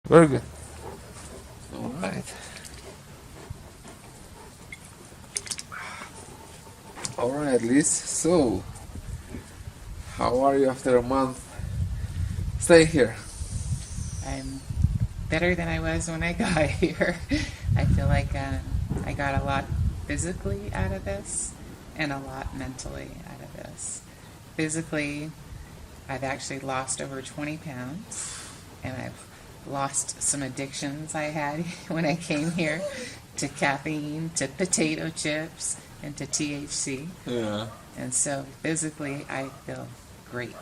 Very good. All right. All right, Liz. So, how are you after a month staying here? I'm better than I was when I got here. I feel like I got a lot physically out of this and a lot mentally out of this. Physically, I've actually lost over 20 pounds, and I've lost some addictions I had when I came here to caffeine, to potato chips, and to THC. Yeah. And so physically, I feel great.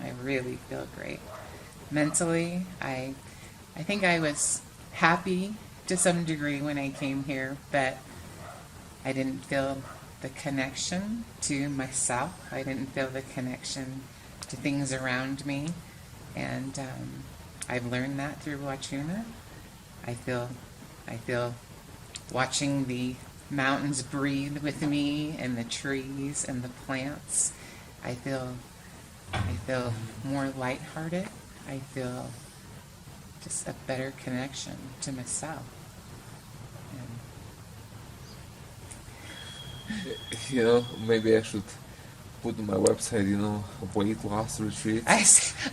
I really feel great. Mentally, I think I was happy to some degree when I came here, but I didn't feel the connection to myself. I didn't feel the connection to things around me, and I've learned that through Huachuma. I feel, I feel watching the mountains breathe with me, and the trees and the plants. I feel, I feel more lighthearted. I feel just a better connection to myself. Maybe I should put on my website, weight loss retreat. I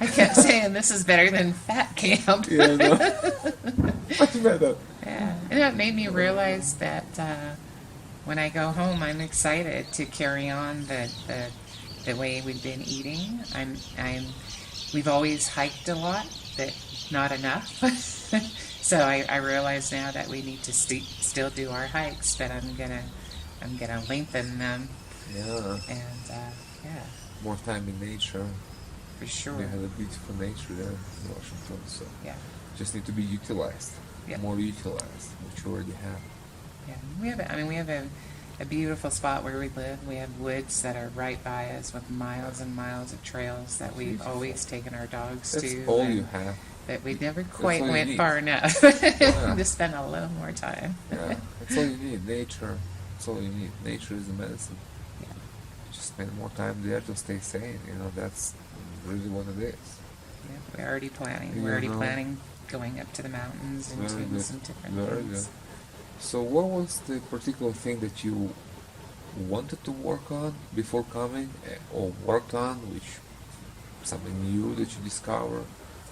kept saying this is better than fat camp. Yeah, no. Much better. Yeah, and it made me realize that when I go home, I'm excited to carry on the way we've been eating. We've always hiked a lot, but not enough. So I realize now that we need to still do our hikes, but I'm gonna lengthen them. Yeah. And yeah, More time in nature. for sure. We have a beautiful nature there in Washington, so Yeah, just need to be utilized. yeah, More utilized, which we already have. yeah. We have a beautiful spot where we live. We have woods that are right by us with miles and miles of trails that we've Beautiful. always taken our dogs That's to. all you have. But we never quite all you went need. far enough Yeah. to spend a little more time. Yeah, that's all you need. Nature. That's all you need. Nature is the medicine. Yeah. Just spend more time there to stay sane. That's really what it is. Yeah, we're already planning. Yeah, We're already no. planning going up to the mountains and Very doing good. some different Very things. good. So, what was the particular thing that you wanted to work on before coming, or worked on, which something new that you discovered?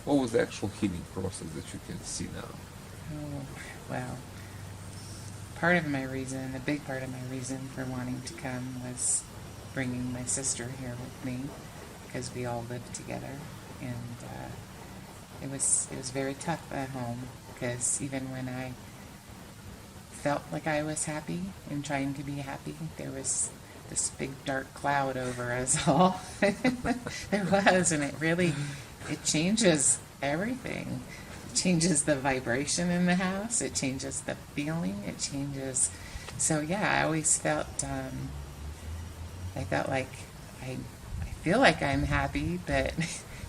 What was the actual healing process that you can see now? Oh, well, part of my reason, a big part of my reason for wanting to come was bringing my sister here with me because we all lived together, and it was very tough at home because even when I felt like I was happy and trying to be happy, there was this big dark cloud over us all. There was, and it changes everything. It changes the vibration in the house. It changes the feeling. It changes. So yeah, I always felt. I felt like I feel like I'm happy, but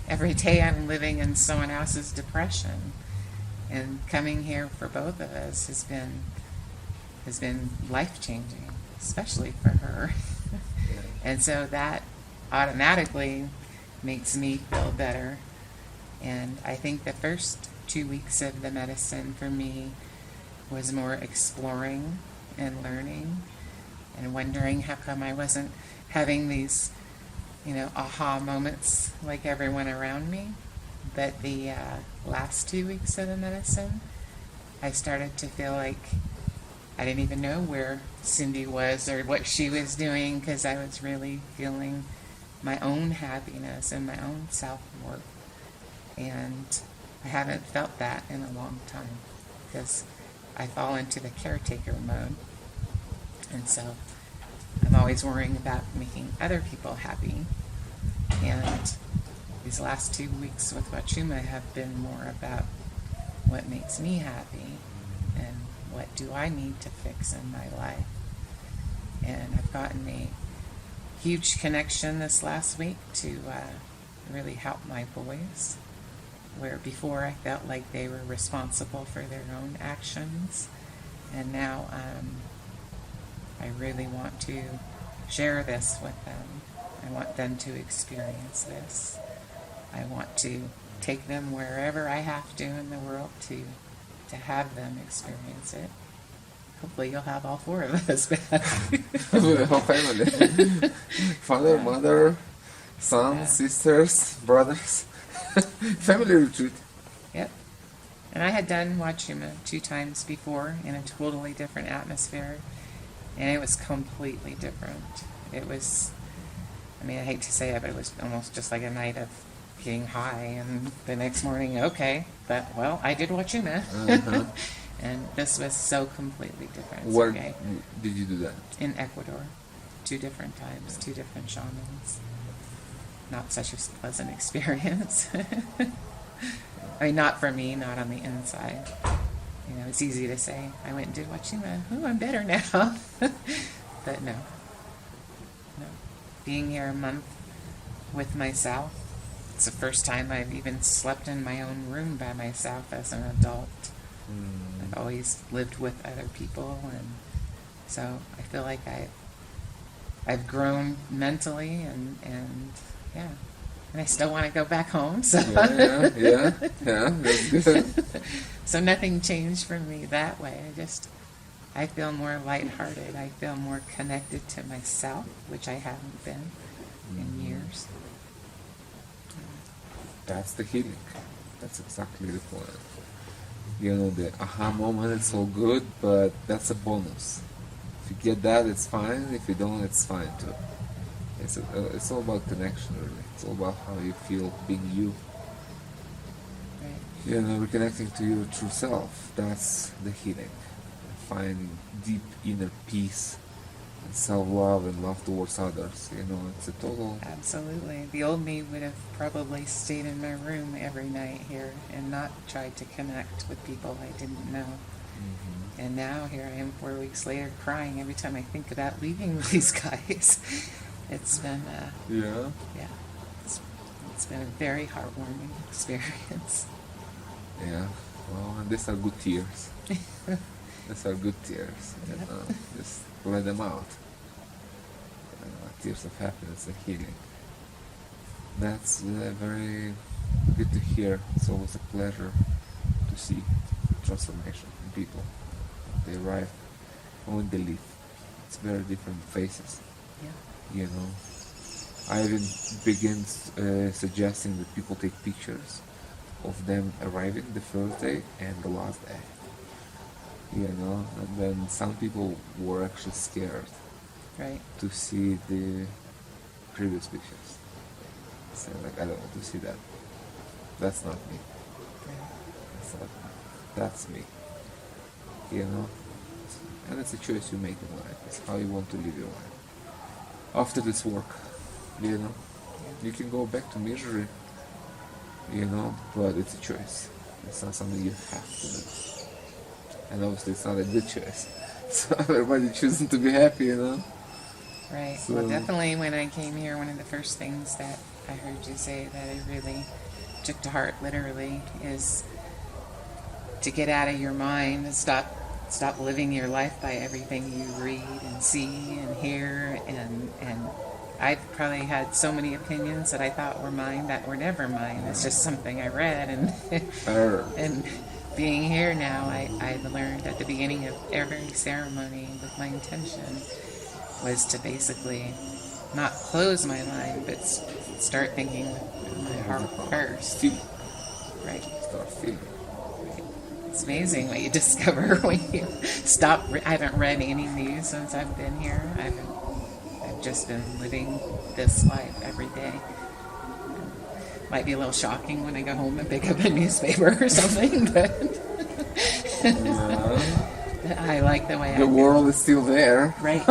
every day I'm living in someone else's depression. And coming here for both of us has been life changing, especially for her. And so that automatically makes me feel better. And I think the first 2 weeks of the medicine for me was more exploring and learning and wondering how come I wasn't having these, aha moments like everyone around me. But the last 2 weeks of the medicine, I started to feel like I didn't even know where Cindy was or what she was doing because I was really feeling my own happiness and my own self-worth. And I haven't felt that in a long time because I fall into the caretaker mode. And so I'm always worrying about making other people happy. And these last 2 weeks with Huachuma have been more about what makes me happy and what do I need to fix in my life. And I've gotten a huge connection this last week to really help my boys, where before I felt like they were responsible for their own actions. And now I really want to share this with them. I want them to experience this. I want to take them wherever I have to in the world to have them experience it. Hopefully you'll have all four of us back. The whole family. Father, mother, sons, sisters, brothers. Family retreat. Yep. And I had done Huachuma 2 times before in a totally different atmosphere, and it was completely different. It was, I mean, I hate to say it, but it was almost just like a night of getting high, and the next morning, okay, but, well, I did Huachuma. Uh-huh. And this was so completely different. Where Okay. did you do that? In Ecuador. 2 different times, 2 different shamans. Not such a pleasant experience. I mean, not for me, not on the inside. You know, it's easy to say, I went and did Huachuma. Oh, I'm better now. But no. No. Being here a month with myself, it's the first time I've even slept in my own room by myself as an adult. I've always lived with other people, and so I feel like I've grown mentally, and yeah, and I still want to go back home. So Yeah, that's good. So nothing changed for me that way. I feel more lighthearted. I feel more connected to myself, which I haven't been in years. That's the healing. That's exactly the point. You know, the aha moment is so good, but that's a bonus. If you get that, it's fine. If you don't, it's fine too. It's all about connection, really. It's all about how you feel being you. Right. You know, reconnecting to your true self. That's the healing. Finding deep inner peace and self-love and love towards others. You know, it's a total... Absolutely. The old me would have probably stayed in my room every night here and not tried to connect with people I didn't know. Mm-hmm. And now here I am 4 weeks later crying every time I think about leaving these guys. It's been, Yeah. it's been a very heartwarming experience. Yeah. Well, and these are good tears. These are good tears. You Yep. know, just let them out. Tears of happiness and healing. That's very good to hear. It's always a pleasure to see transformation in people. They arrive and when they leave. It's very different faces. Yeah. You know, I even begin suggesting that people take pictures of them arriving the first day and the last day. You know, and then some people were actually scared Right. to see the previous pictures. So like, I don't want to see that. That's not me. That's not me. That's me. You know? And it's a choice you make in life. It's how you want to live your life. After this work, you know? You can go back to misery, you know, but it's a choice. It's not something you have to do. And obviously it's not a good choice. So everybody choosing to be happy, you know? Right. So- Well, definitely when I came here, one of the first things that I heard you say that I really took to heart, literally, is to get out of your mind and stop living your life by everything you read and see and hear. And I've probably had so many opinions that I thought were mine that were never mine. It's just something I read. And being here now, I learned at the beginning of every ceremony with my intention was to basically not close my mind, but start thinking with my heart first. Feel. Right. Start feeling. It's amazing what you discover when you stop. I haven't read any news since I've been here. I've just been living this life every day. Might be a little shocking when I go home and pick up a newspaper or something, but Yeah. I like the way The I world is still there. Right.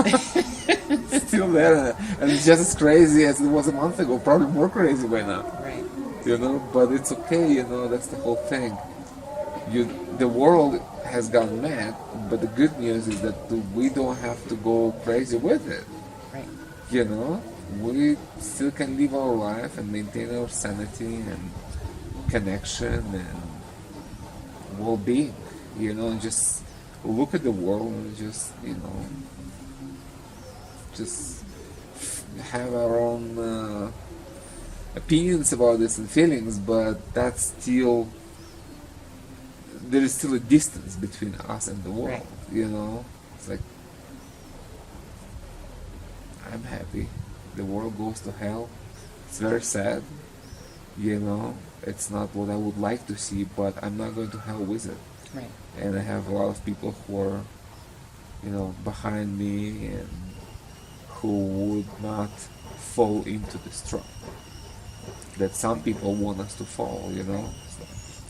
Still there. And it's just as crazy as it was a month ago. Probably more crazy by now. Right. You know, but it's okay, you know, that's the whole thing. The world has gone mad, but the good news is that we don't have to go crazy with it. Right. You know, we still can live our life and maintain our sanity and connection and well-being. You know, and just look at the world and just, you know, just have our own opinions about this and feelings, but that's still, there is still a distance between us and the world. Right. It's like, I'm happy. The world goes to hell. It's very sad. It's not what I would like to see, but I'm not going to hell with it. Right. And I have a lot of people who are, behind me and who would not fall into this trap that some people want us to fall. So,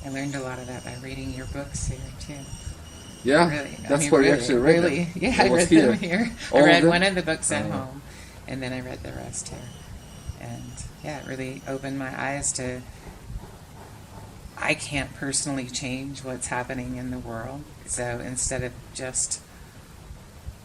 I learned a lot of that by reading your books here too. yeah, Really, that's where you actually read really, them. yeah, I read them here. I All of read them? one of the books at home, and then I read the rest here. And yeah, it really opened my eyes to. I can't personally change what's happening in the world, so instead of just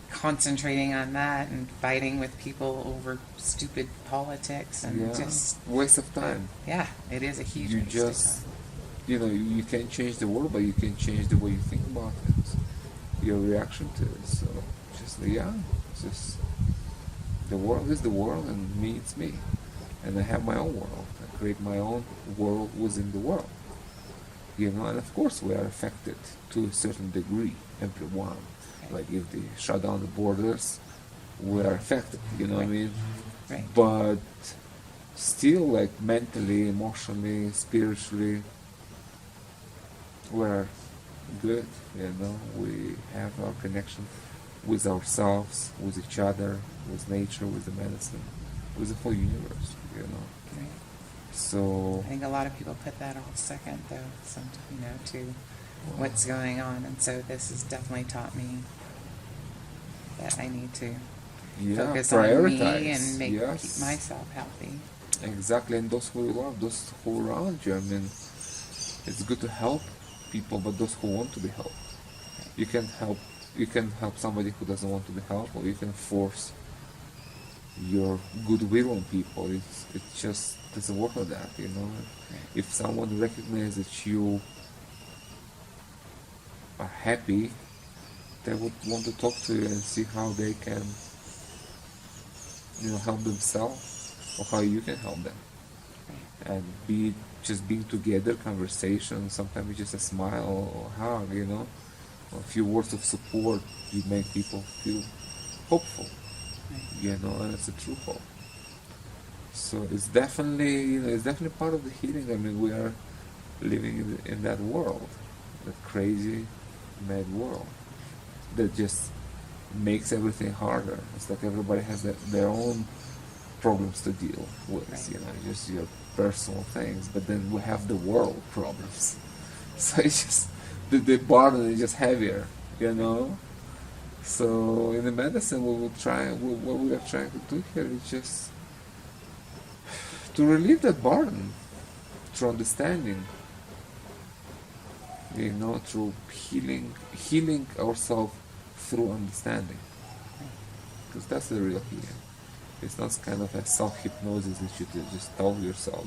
concentrating on that and fighting with people over stupid politics and just waste of time. Yeah, it is a huge You waste just, of time. you can't change the world, but you can change the way you think about it, your reaction to it. So just the world is the world, and me it's me, and I have my own world. I create my own world within the world. And of course we are affected to a certain degree, everyone. Like if they shut down the borders, we are affected, what I mean? Right. But still, like mentally, emotionally, spiritually, we're good, we have our connection with ourselves, with each other, with nature, with the medicine, with the whole universe, Right. So I think a lot of people put that all second, though, to what's going on. And so this has definitely taught me that I need to focus on me and keep myself healthy. Exactly, and those who you love, those who are around you. I mean, it's good to help people, but those who want to be helped. You can help somebody who doesn't want to be helped, or you can force your goodwill on people. It just doesn't work like that, If someone recognizes that you are happy, they would want to talk to you and see how they can, help themselves, or how you can help them. And being together, conversation, sometimes it's just a smile or a hug, or a few words of support, you make people feel hopeful, and it's a true hope. So it's definitely part of the healing. I mean, we are living in that world, that crazy, mad world, that just makes everything harder. It's like everybody has their own problems to deal with, just your personal things, but then we have the world problems. So it's just, the burden is just heavier, So in the medicine, what we are trying to do here is just to relieve that burden through understanding, through healing ourselves through understanding, because that's the real healing. It's not kind of a self-hypnosis that you just tell yourself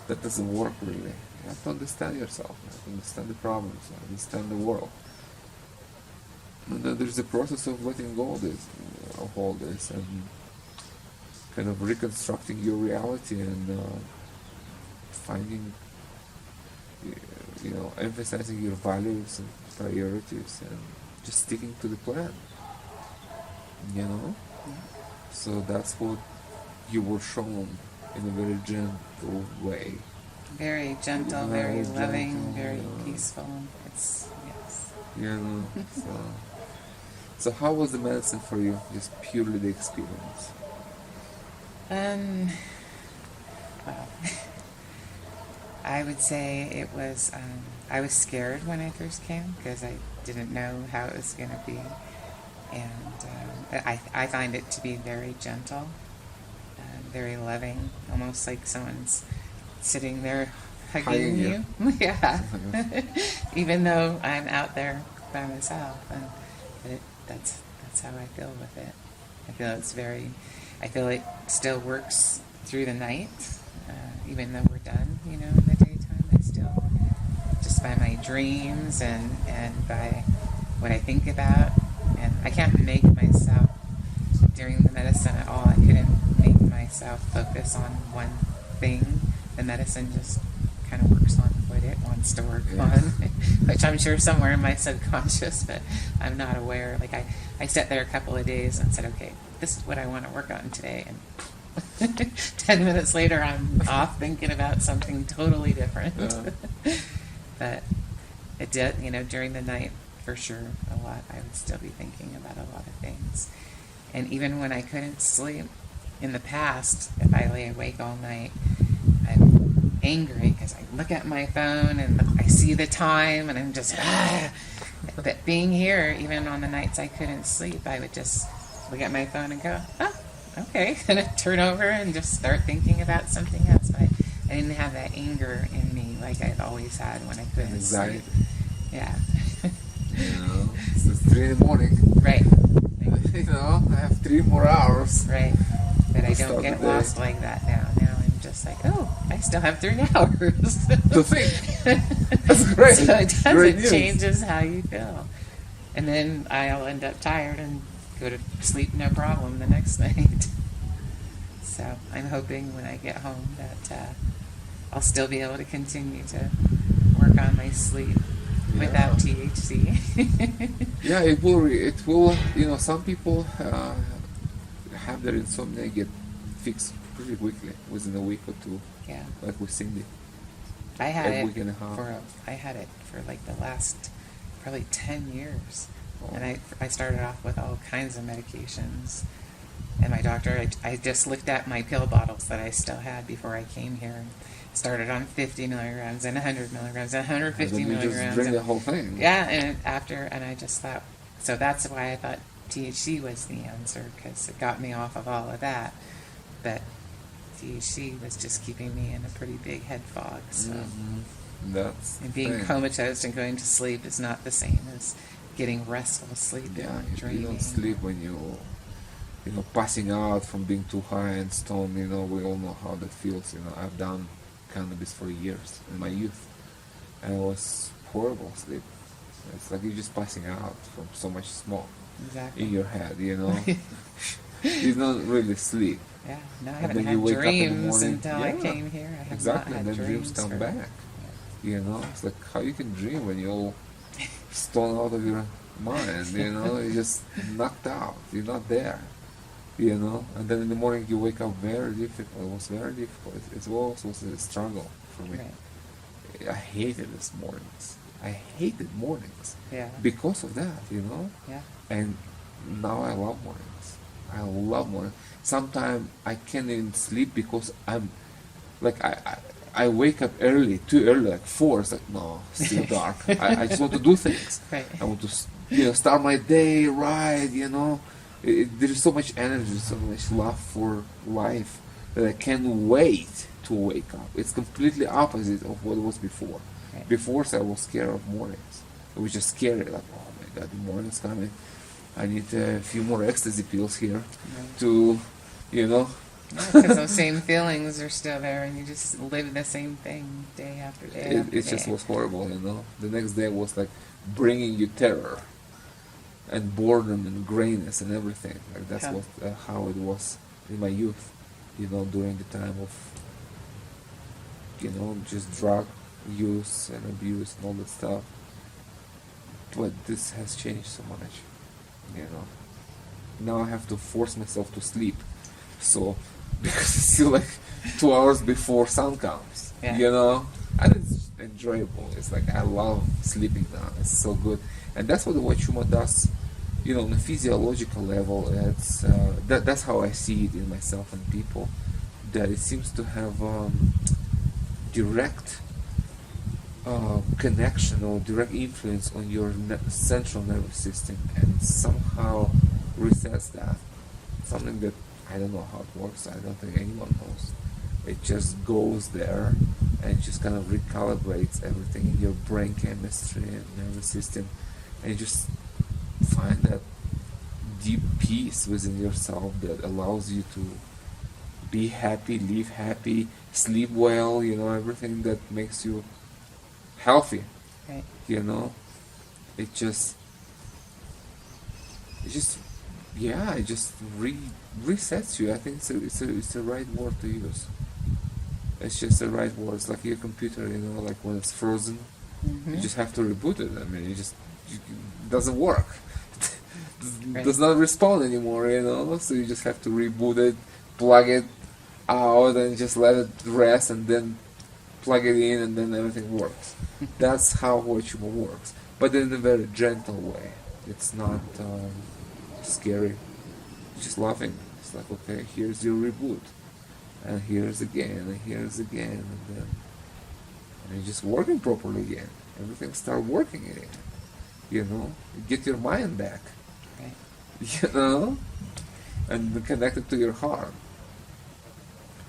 that doesn't work really. You have to understand yourself, you have to understand the problems, understand the world. And then there's the process of letting go of all this, and kind of reconstructing your reality, and finding, emphasizing your values and priorities, and just sticking to the plan, So that's what you were shown in a very gentle way. Very gentle, very loving, very peaceful. It's, yes. So how was the medicine for you? Just purely the experience. Well, I would say it was, I was scared when I first came because I didn't know how it was going to be. And I find it to be very gentle, very loving, almost like someone's sitting there hugging you. Yeah. Even though I'm out there by myself, and that's how I feel with it. I feel it still works through the night, even though we're done, in the daytime. I still, just by my dreams and by what I think about, and I can't make myself, during the medicine at all, I couldn't make myself focus on one thing, the medicine just kind of works on what it wants to work on, which I'm sure somewhere in my subconscious, but I'm not aware. Like I sat there a couple of days and said, okay, this is what I want to work on today, and 10 minutes later I'm off thinking about something totally different. But it did, during the night, for sure, a lot. I would still be thinking about a lot of things. And even when I couldn't sleep, in the past, if I lay awake all night, I'm angry because I look at my phone and I see the time and I'm just, But being here, even on the nights I couldn't sleep, I would just look at my phone and go, okay. And I'd turn over and just start thinking about something else. But I didn't have that anger in me like I've always had when I couldn't sleep. Yeah. It's 3 in the morning. Right. I have 3 more hours. Right. But I don't get lost like that now. Now I'm just like, I still have 3 hours. To think. That's great. So it does. Great It news. changes how you feel. And then I'll end up tired and go to sleep no problem the next night. So I'm hoping when I get home that I'll still be able to continue to work on my sleep without THC. Yeah, it will. It will. Some people have their insomnia get fixed pretty quickly, within a week or two. Yeah. Like with Cindy. I had a week and a half. I had it for like the last probably 10 years. Oh. And I started off with all kinds of medications. And my doctor, I just looked at my pill bottles that I still had before I came here. And started on 50 milligrams and 100 milligrams and 150 milligrams. Just drink the whole thing. Yeah, and I just thought, so that's why I thought THC was the answer, because it got me off of all of that. But THC was just keeping me in a pretty big head fog. So. That's And being comatose and going to sleep is not the same as getting restful sleep. Yeah, and you dreaming. don't sleep when you passing out from being too high and stoned. We all know how that feels. I've done cannabis for years in my youth, and it was horrible sleep. It's like you're just passing out from so much smoke in your head. You don't really sleep. Yeah, no, I And haven't then had you wake up in the dreams morning. until I came here. I have Exactly, not had and then dreams come back. It's like how you can dream when you're all stoned out of your mind. You're just knocked out. You're not there. And then in the morning you wake up very difficult. It was very difficult. It was a struggle for me. Right. I hated these mornings. I hated mornings. Yeah. Because of that, Yeah. And now I love mornings. I love mornings. Sometimes I can't even sleep because I'm like I wake up early, too early, like 4. It's like, no, it's still dark. I just want to do things. Right. I want to start my day right. There's so much energy, so much love for life that I can't wait to wake up. It's completely opposite of what it was before. Right. Before, I was scared of mornings. It was just scary, like, oh my God, the morning's coming. I need a few more ecstasy pills here to, Because those same feelings are still there, and you just live the same thing day after day after It day. just was horrible, The next day was like bringing you terror and boredom and grayness and everything. Like that's how it was in my youth, during the time of, just drug use and abuse and all that stuff. But this has changed so much, Now I have to force myself to sleep, so because it's still like 2 hours before sun comes, and it's enjoyable. It's like I love sleeping now. It's so good, and that's what the Huachuma does. On a physiological level, it's that's how I see it in myself and people. That it seems to have direct connection or direct influence on your central nervous system, and somehow resets that. Something that I don't know how it works. I don't think anyone knows. It just goes there and just kind of recalibrates everything in your brain chemistry and nervous system, and you just find that deep peace within yourself that allows you to be happy, live happy, sleep well, everything that makes you healthy. Right. It just resets you. I think it's the right word to use. It's just the right words, like your computer, like when it's frozen, you just have to reboot it. I mean, it doesn't work. Right. Does not respond anymore, so you just have to reboot it, plug it out, and just let it rest, and then plug it in, and then everything works. That's how Huachuma works, but in a very gentle way. It's not scary. It's just loving. It's like, okay, here's your reboot, and here's again, and here's again, and it's just working properly again. Everything start working again. You get your mind back. Right. And connect it to your heart.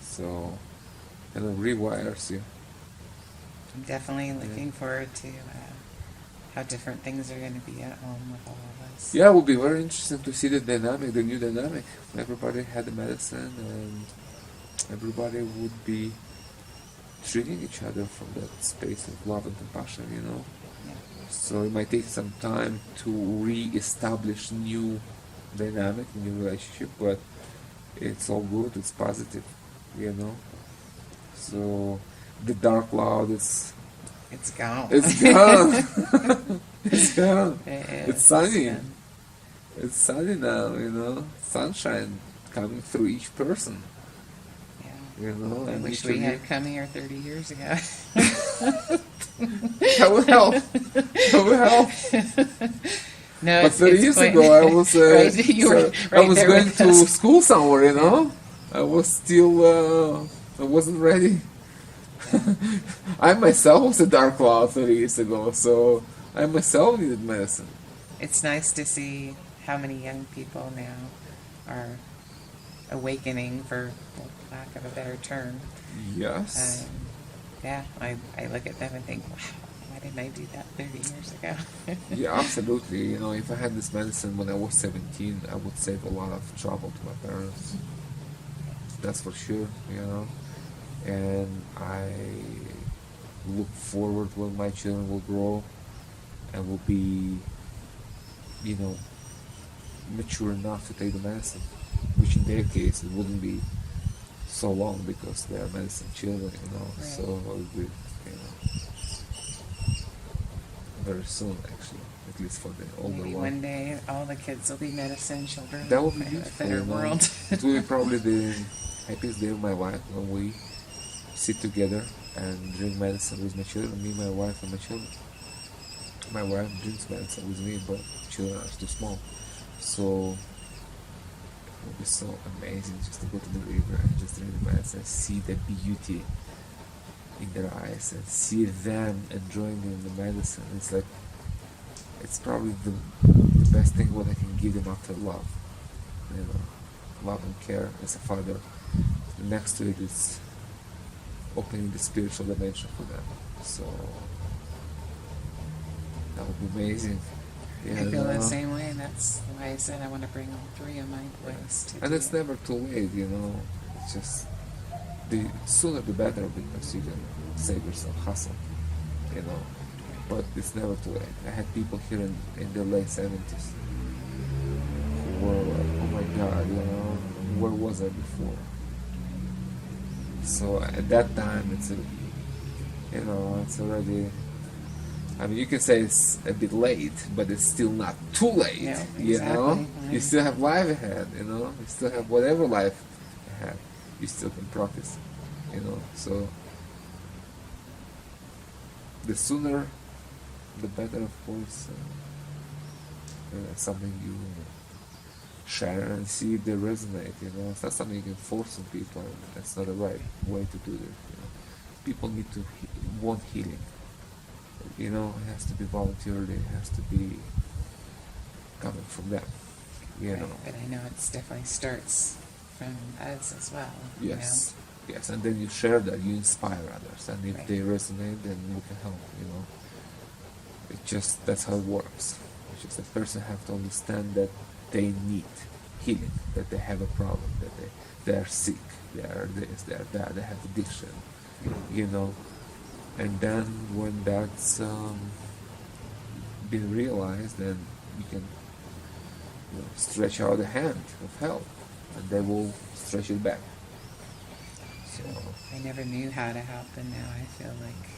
So, and it rewires you. I'm definitely looking forward to how different things are going to be at home with all of us. Yeah, it will be very interesting to see the new dynamic. Everybody had the medicine, and everybody would be treating each other from that space of love and compassion, Yeah. So it might take some time to re-establish new dynamic, new relationship, but it's all good, it's positive. So the dark cloud It's gone. it's gone. It's gone. It's sunny. It's gone. It's sunny now, sunshine coming through each person. Yeah. I and wish each we of you- had come here 30 years ago. That would help. That would help. No, But 30 years quite- ago, I was Right, you were I right was there going with to us. school somewhere. I was still I wasn't ready. I myself was a dark cloud 30 years ago, so I myself needed medicine. It's nice to see how many young people now are awakening, for lack of a better term. Yes. Yeah, I look at them and think, wow, why didn't I do that 30 years ago? Yeah, absolutely. If I had this medicine when I was 17, I would save a lot of trouble to my parents. That's for sure. And I look forward when my children will grow and will be, mature enough to take the medicine, which in their case it wouldn't be so long because they are medicine children. Right. So it will be, very soon actually, at least for the older Maybe one. one day all the kids will be medicine children. That would be in a beautiful. better world. It will be probably the happiest day of my life when we sit together and drink medicine with my children, me, my wife, and my children. My wife drinks medicine with me, but children are too small. So it will be so amazing just to go to the river and just drink the medicine and see the beauty in their eyes and see them enjoying the medicine. It's like, it's probably the best thing what I can give them after love. Love and care as a father. Next to it is opening the spiritual dimension for them. So that would be amazing. I feel the same way, and that's why I said I want to bring all three of my boys to And do it's it. never too late. It's just the sooner the better, because you can save yourself hassle. But it's never too late. I had people here in the late 70s who were like, oh my god, where was I before? So at that time, it's already, I mean, you can say it's a bit late, but it's still not too late. Yeah, You exactly. still have life ahead. You still have whatever life ahead. You still can practice. So the sooner, the better, of course. Something you share and see if they resonate. It's not something you can force on people. That's not the right way to do it. People need to want healing. It has to be voluntarily. It has to be coming from them. Right, but I know it definitely starts from us as well. Yes. Yes, and then you share that, you inspire others, and if Right. they resonate, then you can help. That's how it works. It's just the person have to understand that they need healing, that they have a problem, that they are sick, they are this, they are that, they have addiction, and then when that's been realized, then you can stretch out a hand of help, and they will stretch it back. So I never knew how to help, and now I feel like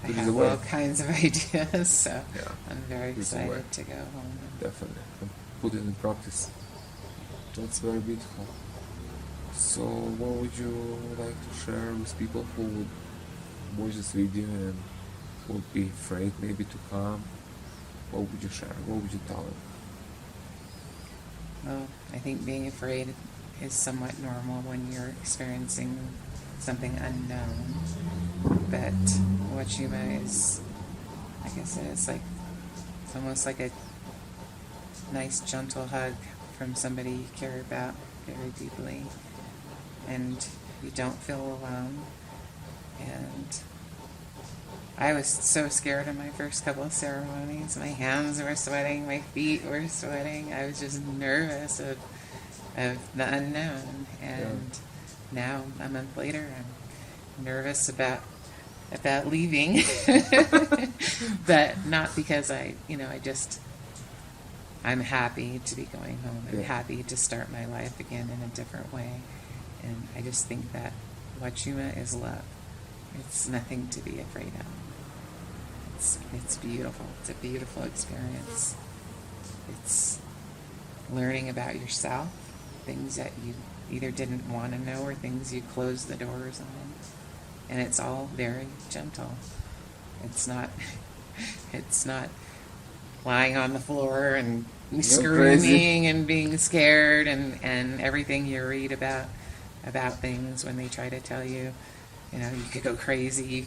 I It is a have way. all kinds of ideas. So yeah, I'm very it's a way. excited to go home. Definitely. And put it in practice. That's very beautiful. So what would you like to share with people who would watch this video and would be afraid maybe to come? What would you share? What would you tell them? Well, I think being afraid is somewhat normal when you're experiencing something unknown. But Huachuma is, like I said, it's almost like a nice, gentle hug from somebody you care about very deeply, and you don't feel alone. And I was so scared in my first couple of ceremonies. My hands were sweating, my feet were sweating. I was just nervous of the unknown. And now, a month later, I'm nervous about leaving. But not because I'm happy to be going home. I'm happy to start my life again in a different way. And I just think that Huachuma is love. It's nothing to be afraid of. It's beautiful. It's a beautiful experience. It's learning about yourself, things that you either didn't want to know or things you closed the doors on. And it's all very gentle. It's not lying on the floor and screaming and being scared and everything you read about things when they try to tell you, you could go crazy, you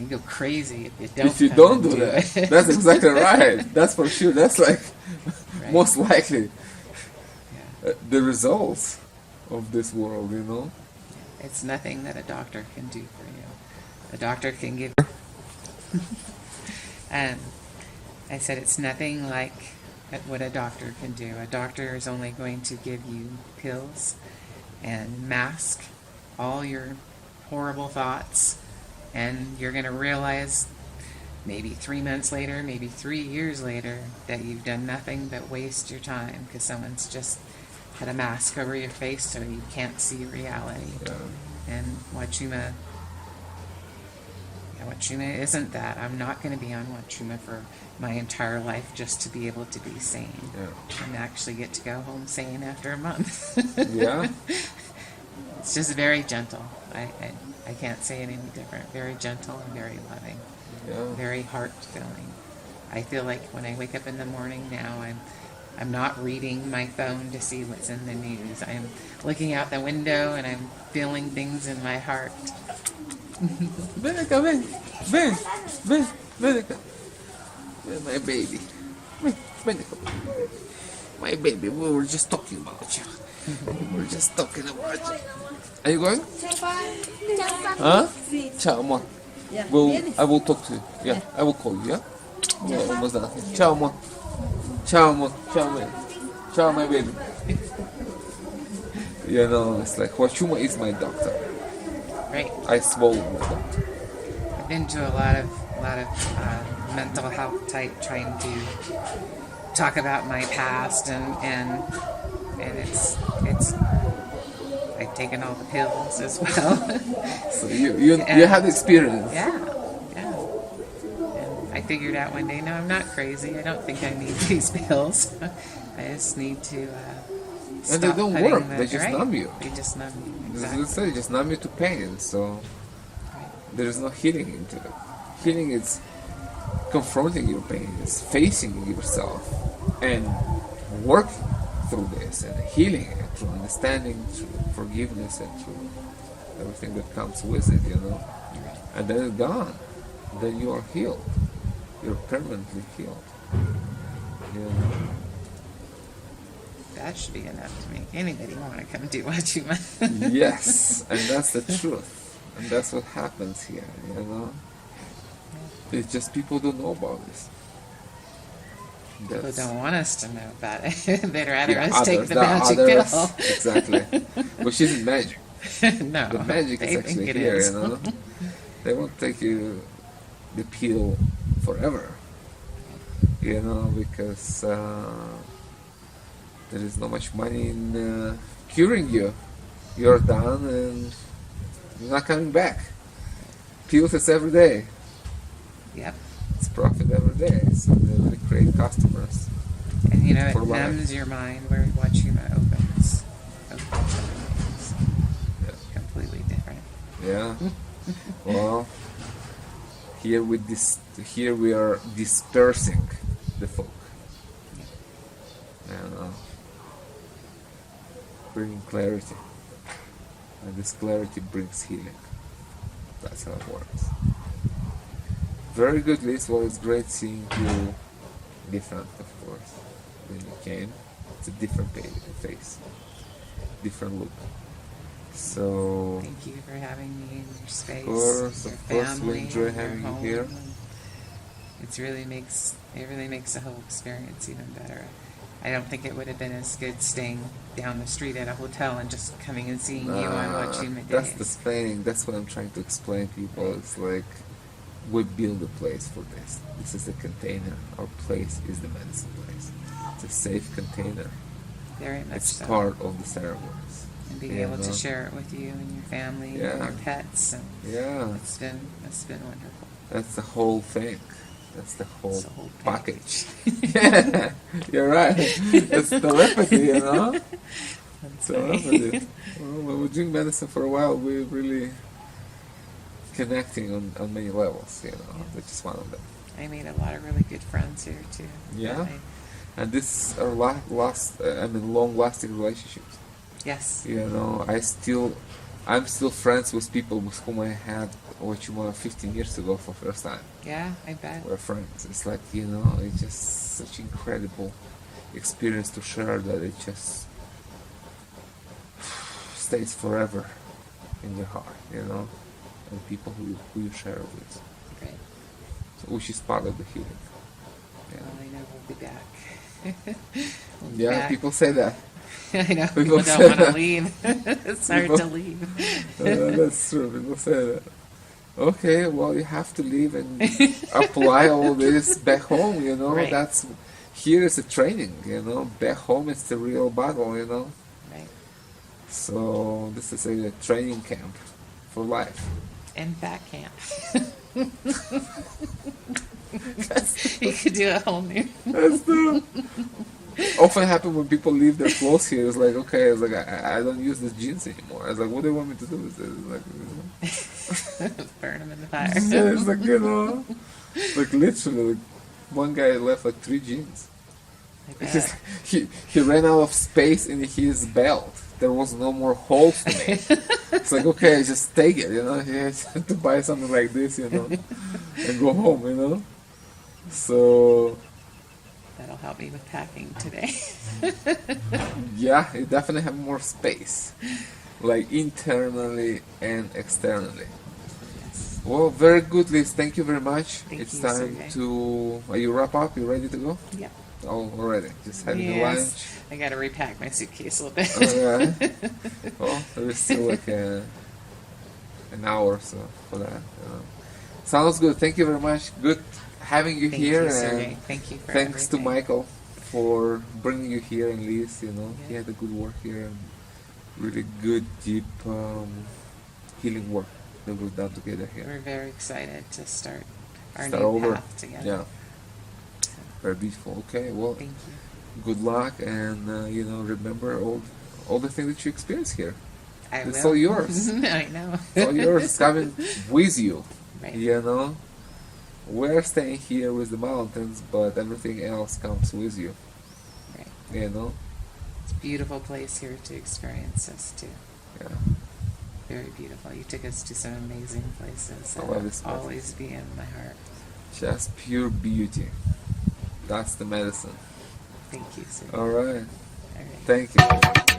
go crazy if you don't do that. That's exactly right. That's for sure. That's like right. Most likely the results of this world, It's nothing that a doctor can do for you. A doctor can give I said it's nothing like what a doctor can do. A doctor is only going to give you pills and mask all your horrible thoughts, and you're going to realize maybe 3 months later, maybe 3 years later, that you've done nothing but waste your time because someone's just had a mask over your face so you can't see reality. And Huachuma isn't that. I'm not going to be on Huachuma for my entire life just to be able to be sane. And actually get to go home sane after a month. It's just very gentle. I can't say it any different. Very gentle and very loving. Very heart-filling. I feel like when I wake up in the morning now, I'm not reading my phone to see what's in the news. I'm looking out the window and I'm feeling things in my heart. Ven, my baby. Ven, my baby. We were just talking about you. Are you going? Huh? Ciao, amor. I will talk to you. Yeah, I will call you. Yeah, almost done. Ciao, amor. Ciao, amor. Ciao, my baby. It's like Huachuma is my doctor. Right. I swallowed my doctor. I've been to a lot of mental health type trying to talk about my past and it's I've taken all the pills as well. So you have experience. Yeah. And I figured out one day, no, I'm not crazy. I don't think I need these pills. I just need to and they don't work. They just numb you. They just numb you. Exactly. They just numb you to pain. So there is no healing into it. Healing is confronting your pain. It's facing yourself and working through this and healing it through understanding, through forgiveness, and through everything that comes with it. And then it's gone. Then you are healed. You're permanently healed. That should be enough to make anybody want to come do Huachuma. Yes, and that's the truth. And that's what happens here, It's just people don't know about this. People don't want us to know about it. They'd rather us others, take the magic pill. Exactly. Which isn't magic. No. The magic is actually here, They won't take you the pill forever. Because there is not much money in curing you. You're done and You're not coming back. Pills is every day. Yep. It's profit every day. So they really create customers. And you know, For it life. numbs your mind where Huachuma opens other things. Yeah. Completely different. Yeah. Well, here we are dispersing the folk. And bringing clarity. And this clarity brings healing. That's how it works. Very good, Liz. Well, it's great seeing you different, of course, when you came. It's a different face, different look. So, Thank you for having me in your space. of course, we enjoy having you here. It really makes the whole experience even better. I don't think it would have been as good staying down the street at a hotel and just coming and seeing you on Huachuma days. That's the thing. That's what I'm trying to explain to people. It's like we build a place for this. This is a container. Our place is the medicine place. It's a safe container. Very much It's so. part of the ceremonies. And being able to share it with you and your family and your pets. And Yeah. it's been wonderful. That's the whole thing. That's the whole, It's the whole package. Yeah, you're right. It's telepathy, you know? That's Telepathy. right. Well, when we drink medicine for a while, we're really connecting on many levels, you know, which is one of them. I made a lot of really good friends here too. Yeah? And this are long-lasting relationships. Yes. You know, I'm still friends with people with whom I had Huachuma 15 years ago for the first time. Yeah, I bet. We're friends. It's like, you know, it's just such incredible experience to share that it just stays forever in your heart, you know, and people who you share it with. Great. So, which is part of the healing. Yeah, Well, I know we'll be back. We'll be yeah, back. people say that. I know People people say don't want to that. leave. It's hard People- to leave. That's true. People say that. Okay, well, you have to leave and apply all this back home, you know. Right. Here is a training, you know. Back home it's the real battle, you know. Right. So this is a training camp for life. And back camp. You could do a whole new. That's the often happen when people leave their clothes here. It's like, okay, it's like I don't use these jeans anymore. It's like, what do you want me to do with this? It's like, Burn them in the fire. yeah, it's like, you know, like literally, like, one guy left like 3 jeans. I Because bet. he ran out of space in his belt. There was no more holes to make. It's like, okay, just take it, you know. He has to buy something like this, you know, and go home, you know. So That'll help me with packing today. yeah, you definitely have more space, like internally and externally. Yes. Well, very good, Liz. Thank you very much. Thank It's you, time Sergey. to. Are you wrap up? You ready to go? Yep. Oh, already. Just having a Yes. lunch. I got to repack my suitcase a little bit. Alright. Well, there is still like an hour or so for that. Sounds good. Thank you very much. Good having you Thank here. you, Sergey. And Thank you for thanks to everything. Michael for bringing you here and Liz. You know, he Yeah. had a good work here and really good, deep healing work that we've done together here. We're very excited to start our Start new over. path together. Yeah. Very beautiful. Okay. Well, Thank you. good luck, and you know, remember all the things that you experience here. I It's will. all yours. I know. It's all yours. It's coming with you. Right. You know, we're staying here with the mountains, but everything else comes with you. Right. You know, It's a beautiful place here to experience this too. yeah. Very beautiful. You took us to some amazing places. I that love will this place. always be in my heart. Just pure beauty. That's the medicine. Thank you, Sergey. All right. All right. Thank you.